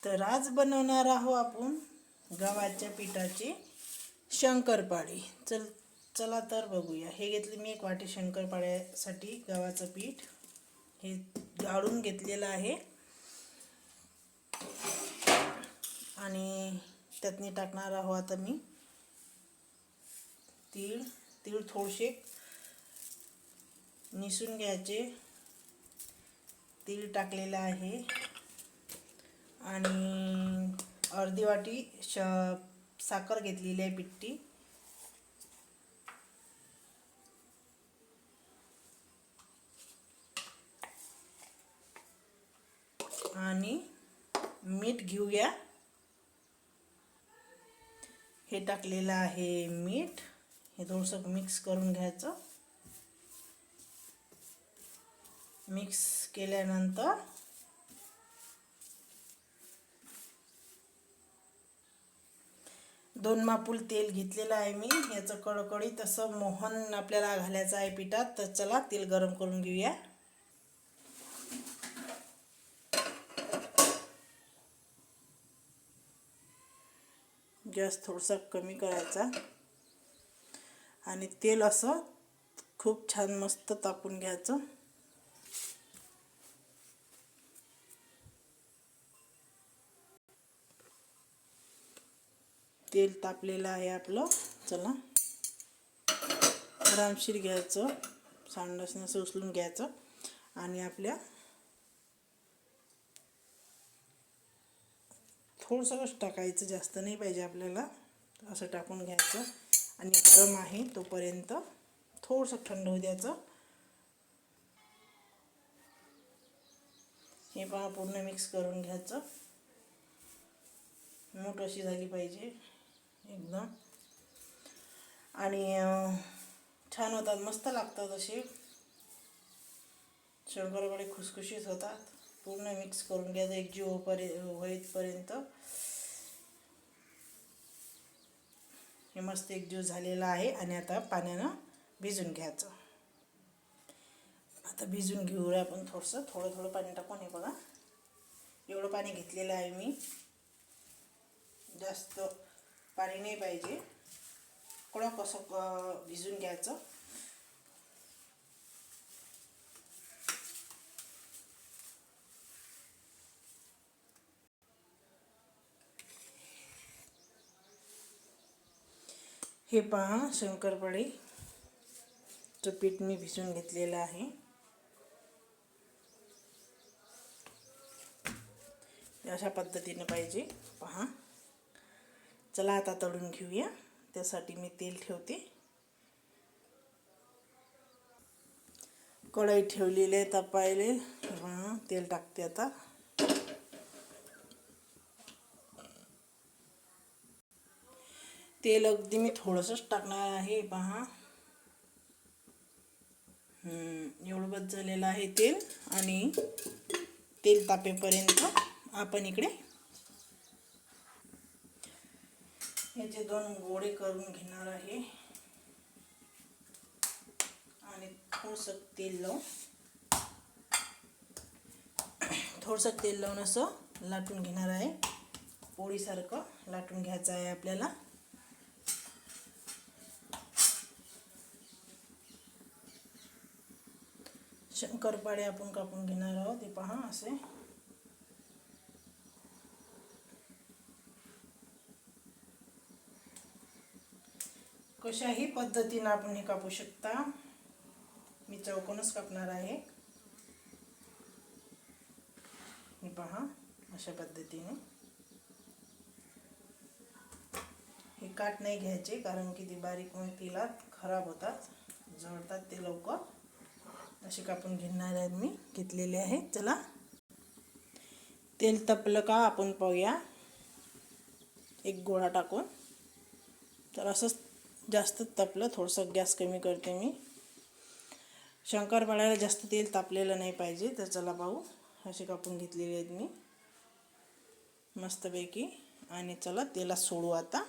तर आज बनवणार आहोत आपण गव्हाच्या पिठाची शंकरपाळी। चला तर बघूया। हे घेतले मी 1 वाटी शंकरपाळ्यासाठी गव्हाचं पीठ। हे गाळून घेतलेलं आहे आणि त्यातनी टाकणार आहोत आता मी तीळ थोडेसे निसून घ्यायचे। तीळ टाकलेलं आहे आणि अर्धी वाटी साखर घेतलेली आहे पिठी। आणि मीठ घेऊया। हे टाकलेलं आहे मीठ। हे थोडंसं मिक्स करून घ्यायचं। मिक्स केल्यानंतर दोन मापूल तेल घेतलेलं आहे मी। याचं कडकडीत असं मोहन आपल्याला घालायचं आहे पिठात। तर चला तेल गरम करून घेऊया। गॅस थोडासा कमी करायचा आणि तेल असं खूप छान मस्त तापून घ्यायचं। तेल तापलेलं आहे आपलं। चला आरामशीर घ्यायचं, सांडासनं उचलून घ्यायचं आणि आपल्या थोडंसं टाकायचं, जास्त नाही पाहिजे आपल्याला। असं टाकून घ्यायचं आणि गरम आहे तोपर्यंत थोडंसं थंड होऊ द्यायचं। हे पहा पूर्ण मिक्स करून घ्यायचं। मोठ अशी झाली पाहिजे एकदम। आणि छान होतात, मस्त लागतात असे शंकरपाळे, खुसखुशीत होतात। पूर्ण मिक्स करून घ्यायचं एकजीव होईपर्यंत। हे मस्त एकजीव झालेला आहे आणि आता पाण्यानं भिजून घ्यायचं। आता भिजून घेऊया आपण थोडं पाणी टाकून। हे बघा एवढं पाणी घेतलेलं आहे मी, जास्त पाणी नाही पाहिजे। कडक असं भिजून घ्यायचं। हे पहा शंकरपाळीचं पीठ मी भिजून घेतलेलं आहे। अशा पद्धतीने पाहिजे पहा। चला आता तळून घेऊया। त्यासाठी मी तेल ठेवते। कढई ठेवलेली आहे तापायले। तेल टाकते आता। तेल अगदी मी थोडंसंच टाकणार आहे पहा। एवढं बस झालेलं आहे तेल। आणि तेल तापेपर्यंत आपण इकडे याचे 2 गोळे करून घेणार आहे आणि थोडंसं तेल लावून असं लाटून घेणार आहे। पोळीसारखं लाटून घ्यायचं आहे आपल्याला। शंकरपाळे आपण कापून घेणार आहोत। ते पहा असे कशाही पद्धतीने आपण हे कापू शकता। मी चौकोनच कापणार आहे। हे पहा अशा पद्धतीने। हे काट नाही घ्यायचे कारण की ते बारीक तेलात खराब होतात, जळतात ते लवकर। असे कापून घेणार आहेत मी, घेतलेले आहे। चला तेल तपलं का आपण पाहूया। एक गोळा टाकून तर असंच जास्त तपलं, थोडंसं गॅस कमी करते मी। शंकरपाळ्याला जास्त तेल तापलेलं नाही पाहिजे। तर चला पाहू। असे कापून घेतलेले आहेत मी मस्तपैकी। आणि चला तेलात सोडू आता।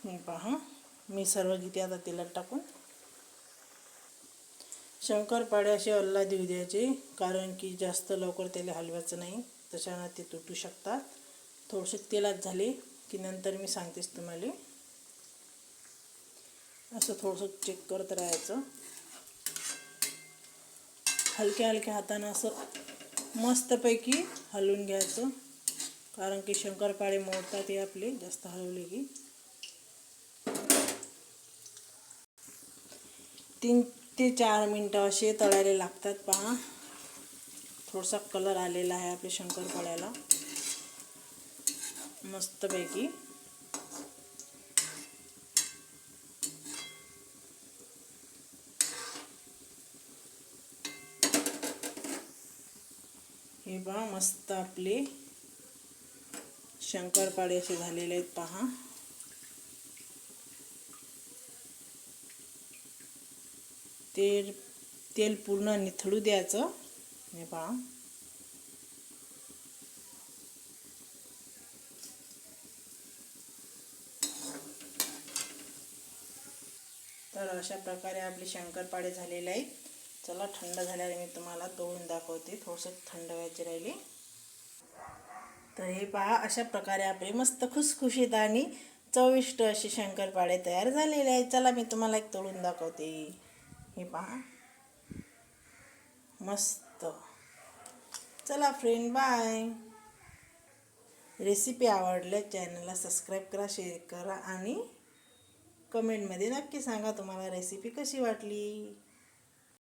हे पहा मी सर्व घेते आता तेलात टाकून. शंकरपाळे असे अल्ला देऊ द्यायचे, कारण की जास्त लवकर त्याला हलवायचं नाही, तशानं ते तुटू शकतात. थोडेसे तेलात झाले की नंतर मी सांगतेच तुम्हाला. असं थोडंसं चेक करत राहायचं, हलक्या हलक्या हातानं असं मस्तपैकी हलवून घ्यायचं, कारण की शंकरपाळे मोडतात ते आपले जास्त हलवले की. 3 ते 4 मिनटं असे तळायला लागतात. पहा थोडासा कलर आलेला आहे आपल्या शंकरपाळ्याला मस्तपैकी. हे पहा मस्त आपले शंकरपाळे असे झालेले आहेत. पहा तेल पूर्ण निथळू द्यायचं. हे पहा तर अशा प्रकारे आपले शंकरपाळे झालेले आहेत. चला थंड झाल्यावर मी तुम्हाला तळून दाखवते. थोडंसं थंड व्हायचे राहिले. तर हे पहा अशा प्रकारे आपले मस्त खुसखुशीत आणि चविष्ट असे शंकरपाळे तयार झालेले आहेत. चला मी तुम्हाला एक तळून दाखवते. हे पहा मस्त. चला फ्रेंड बाय. रेसिपी आवडल्या चॅनलला सबस्क्राईब करा, शेअर करा आणि कमेंटमध्ये नक्की सांगा तुम्हाला रेसिपी कशी वाटली.